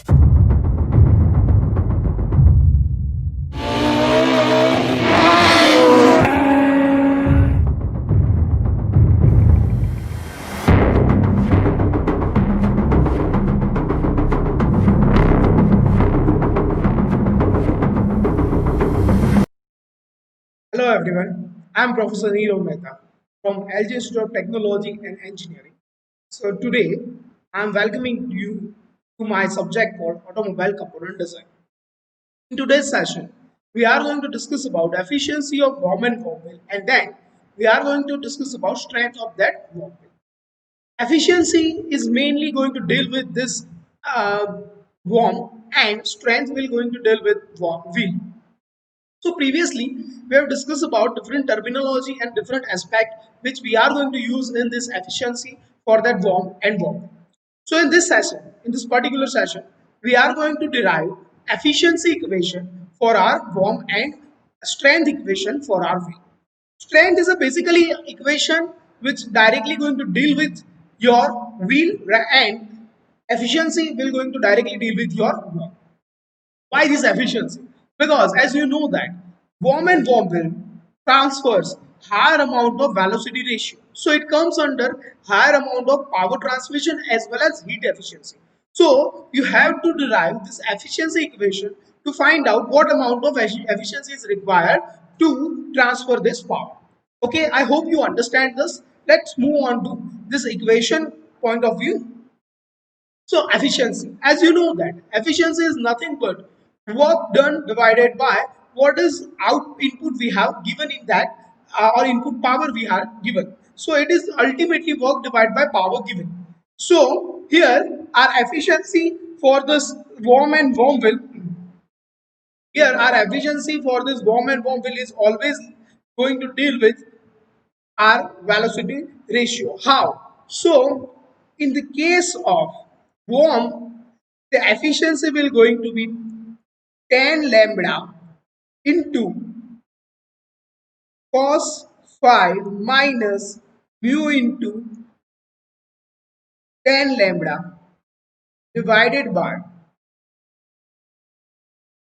Hello everyone, I'm Professor Neerav Mehta from LG Institute of Technology and Engineering. So today I'm welcoming you to my subject called Automobile Component Design. In today's session, we are going to discuss about efficiency of worm and worm wheel, and then we are going to discuss about strength of that worm wheel. Efficiency is mainly going to deal with this worm, and strength will going to deal with wheel. So previously, we have discussed about different terminology and different aspect which we are going to use in this efficiency for that worm and worm. So in this session, in this particular session, we are going to derive efficiency equation for our worm and strength equation for our wheel. Strength is a basically equation which directly going to deal with your wheel and efficiency will going to directly deal with your worm. Why this efficiency? Because as you know that worm and worm wheel transfers higher amount of velocity ratio. So it comes under higher amount of power transmission as well as heat efficiency. So you have to derive this efficiency equation to find out what amount of efficiency is required to transfer this power. Okay, I hope you understand this. Let's move on to this equation point of view. So efficiency, as you know that efficiency is nothing but work done divided by what is out input we have given in that or input power we have given. So it is ultimately work divided by power given. So here our efficiency for this worm and worm wheel, here our efficiency for this worm and worm wheel is always going to deal with our velocity ratio. How? So, in the case of worm, the efficiency will going to be 10 lambda into cos phi minus mu into 10 lambda divided by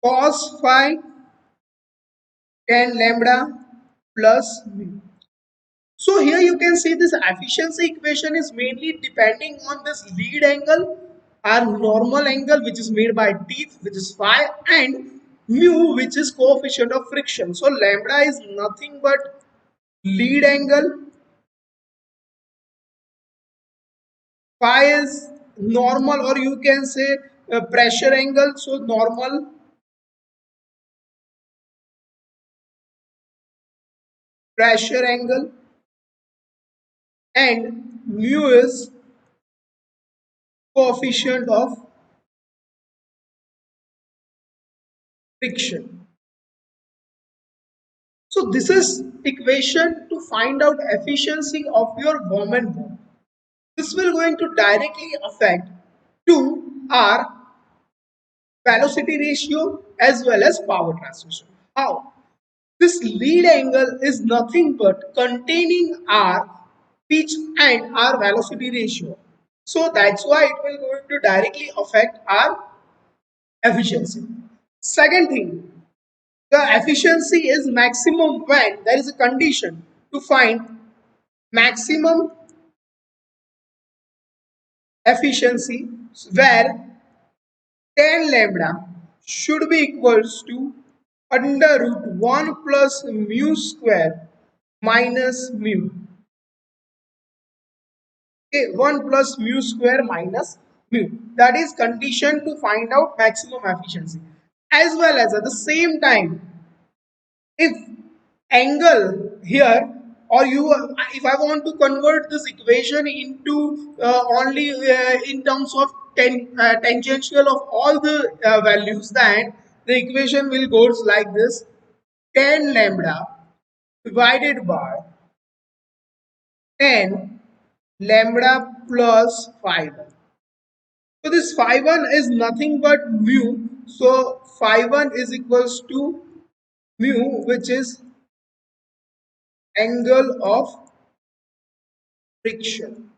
cos phi 10 lambda plus mu. So here you can see this efficiency equation is mainly depending on this lead angle, our normal angle which is made by teeth which is phi, and mu which is coefficient of friction. So lambda is nothing but lead angle, phi is normal, or you can say pressure angle. So normal pressure angle, and mu is coefficient of friction. So this is equation to find out efficiency of your worm and worm. This will going to directly affect to our velocity ratio as well as power transmission. How? This lead angle is nothing but containing our pitch and our velocity ratio. So that's why it will going to directly affect our efficiency. Second thing, the efficiency is maximum when there is a condition to find maximum efficiency where 10 lambda should be equals to under root 1 plus mu square minus mu. Okay, 1 plus mu square minus mu. That is condition to find out maximum efficiency. As well as at the same time, if angle here, or you if I want to convert this equation into only in terms of tangential of all the values, then the equation will goes like this: 10 lambda divided by 10 lambda plus phi 1. So this phi 1 is nothing but mu, so phi 1 is equals to mu, which is angle of friction.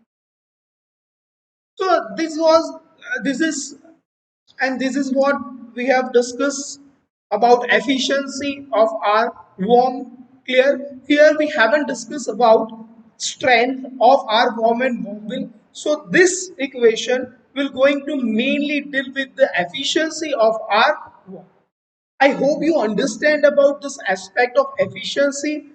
So this is And this is what we have discussed about efficiency of our worm. Clear? Here we haven't discussed about strength of our worm and worm will. So this equation will going to mainly deal with the efficiency of our worm. I hope you understand about this aspect of efficiency.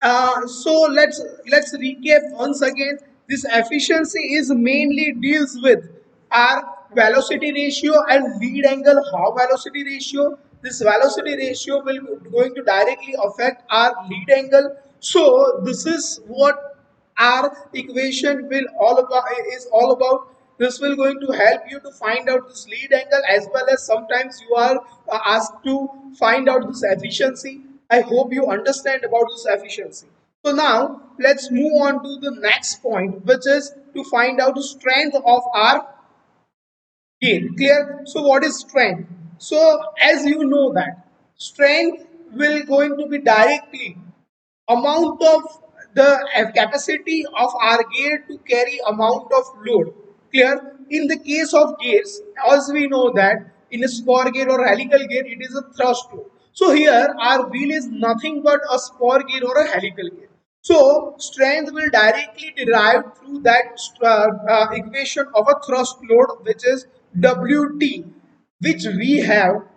So let's recap once again. This efficiency is mainly deals with our velocity ratio and lead angle. How velocity ratio? This velocity ratio will going to directly affect our lead angle. So this is what our equation will all about is all about. This will going to help you to find out this lead angle, as well as sometimes you are asked to find out this efficiency. I hope you understand about this efficiency. So now let's move on to the next point, which is to find out the strength of our gain. Clear? So what is strength? So as you know that strength will going to be directly amount of the capacity of our gear to carry amount of load. Clear? In the case of gears, as we know that in a spur gear or helical gear, it is a thrust load. So here our wheel is nothing but a spur gear or a helical gear. So strength will directly derive through that equation of a thrust load, which is Wt, which we have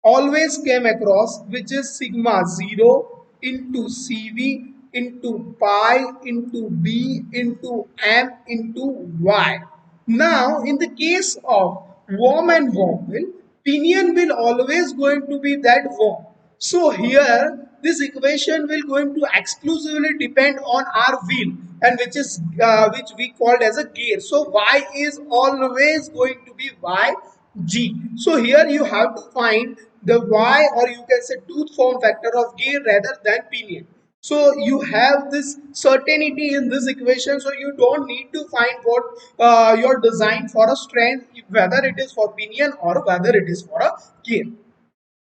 always came across, which is sigma 0 into Cv into pi into b into m into y. Now in the case of worm and worm will, pinion will always going to be that worm. So here this equation will going to exclusively depend on our wheel, and which we called as a gear. So y is always going to be yg. So here you have to find the y, or you can say tooth form factor of gear rather than pinion. So you have this certainty in this equation, so you don't need to find what your design for a strength, whether it is for pinion or whether it is for a gear.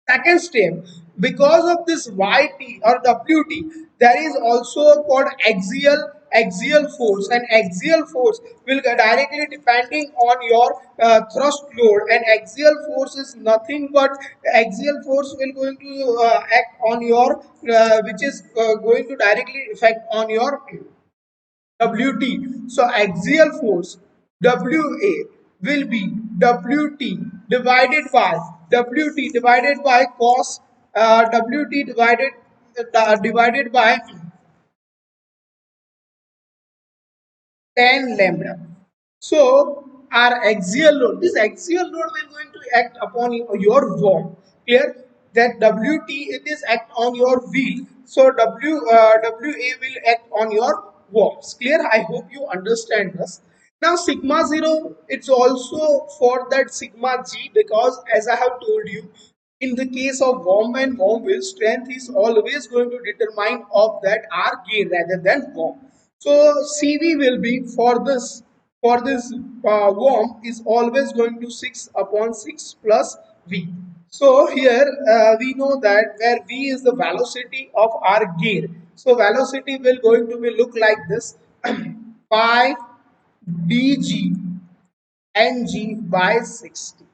Second step, because of this yt or wt, there is also called axial force, and axial force will directly depending on your thrust load, and axial force is nothing but axial force will going to act on your which is going to directly affect on your Wt. So axial force Wa will be Wt divided by cos Wt divided by tan lambda. So our axial load, this axial load will going to act upon your worm. Clear? That Wt it is act on your wheel. So Wa will act on your worms. Clear? I hope you understand this. Now sigma 0, it's also for that sigma g, because as I have told you, in the case of worm and worm wheel, strength is always going to determine of that R gear rather than worm. So CV will be for this worm is always going to 6 upon 6 plus V. So here we know that where V is the velocity of our gear. So velocity will going to be look like this pi dg ng by 60.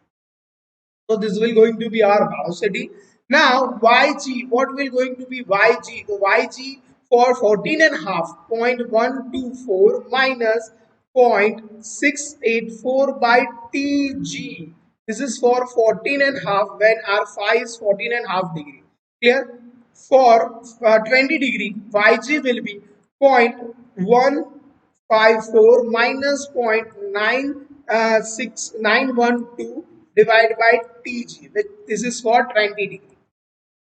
So this will going to be our velocity. Now yg, what will going to be yg? The yg for 14 and a half, 0.124 minus 0.684 by tg. This is for 14 and a half when our phi is 14 and a half degree. Clear? For 20 degree, yg will be 0.154 minus 0.96912 divided by Tg. This is for 20 degree.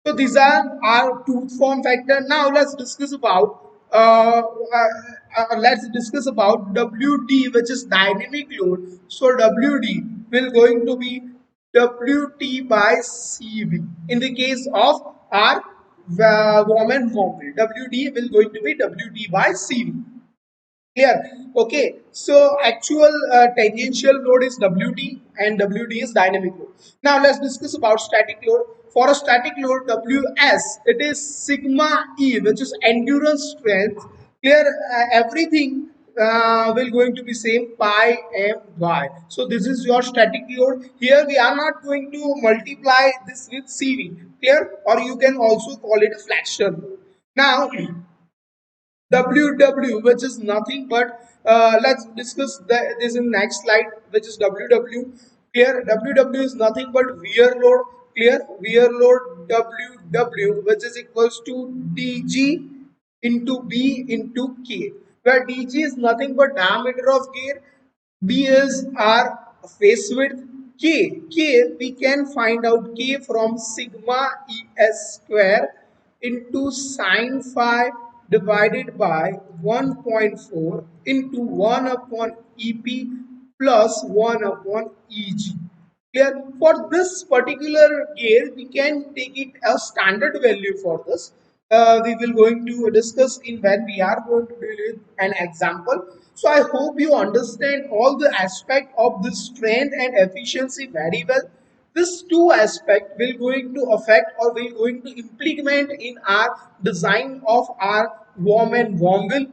So these are our tooth form factor. Now let's discuss about Wd, which is dynamic load. So Wd will going to be Wt by Cv. In the case of our worm and worm wheel, Wd will going to be Wt by Cv. Clear? Okay. So actual tangential load is Wt and Wd is dynamic load. Now let's discuss about static load. For a static load Ws, it is sigma E, which is endurance strength. Clear? Everything will going to be same pi m y. So this is your static load. Here we are not going to multiply this with CV, clear? Or you can also call it a flexion load. Now WW, which is nothing but let's discuss this in next slide, which is WW. Clear, WW is nothing but wear load. Clear, wear load WW, which is equals to DG into B into K, where DG is nothing but diameter of gear, B is our face width, K we can find out K from sigma ES square into sine phi divided by 1.4 into 1 upon EP plus 1 upon EG. Clear? For this particular gear, we can take it as standard value for this. We will going to discuss in when we are going to deal with an example. So I hope you understand all the aspect of this strength and efficiency very well. This two aspect will going to affect or will going to implement in our design of our worm and worm will.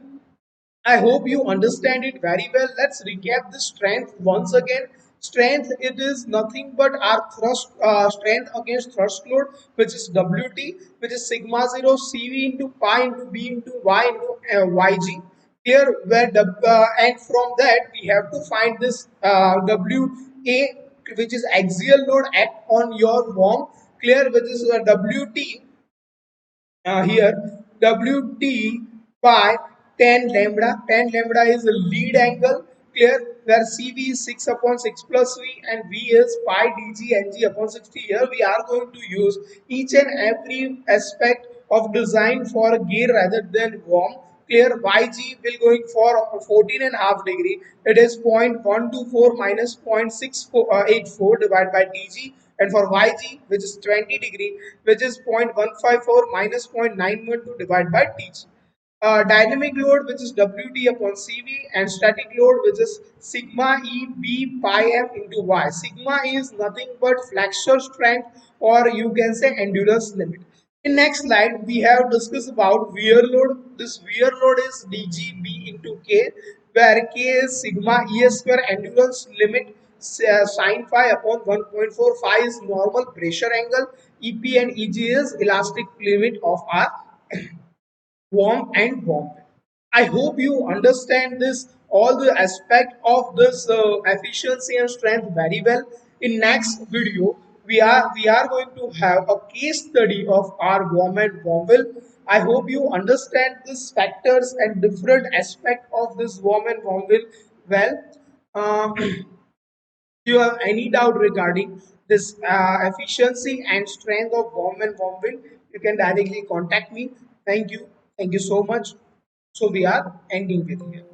I hope you understand it very well. Let's recap the strength once again. Strength, it is nothing but our thrust strength against thrust load, which is WT, which is sigma 0 CV into pi into B into Y into YG. Here, where and from that we have to find this WA, which is axial load act on your worm. Clear, which is WT here WT by tan lambda. Tan lambda is the lead angle, clear, where CV is 6 upon 6 plus V and V is pi dg ng upon 60. Here we are going to use each and every aspect of design for a gear rather than worm. Clear, YG will going for 14 and a half degree. It is 0.124 minus 0.684 divided by DG, and for YG, which is 20 degree, which is 0.154 minus 0.912 divided by TG. Dynamic load, which is WT upon CV, and static load, which is sigma E B pi m into Y. Sigma is nothing but flexure strength, or you can say endurance limit. In next slide, we have discussed about wear load. This wear load is dgb into k, where k is sigma E square endurance limit sine phi upon 1.4. Phi is normal pressure angle. EP and EG is elastic limit of our warm and warm. I hope you understand this all the aspect of this efficiency and strength very well. In next video, we are going to have a case study of our warm and warm will. I hope you understand these factors and different aspect of this warm and warm will well. If you have any doubt regarding this efficiency and strength of warm and warm will, you can directly contact me. Thank you. Thank you so much. So we are ending with here.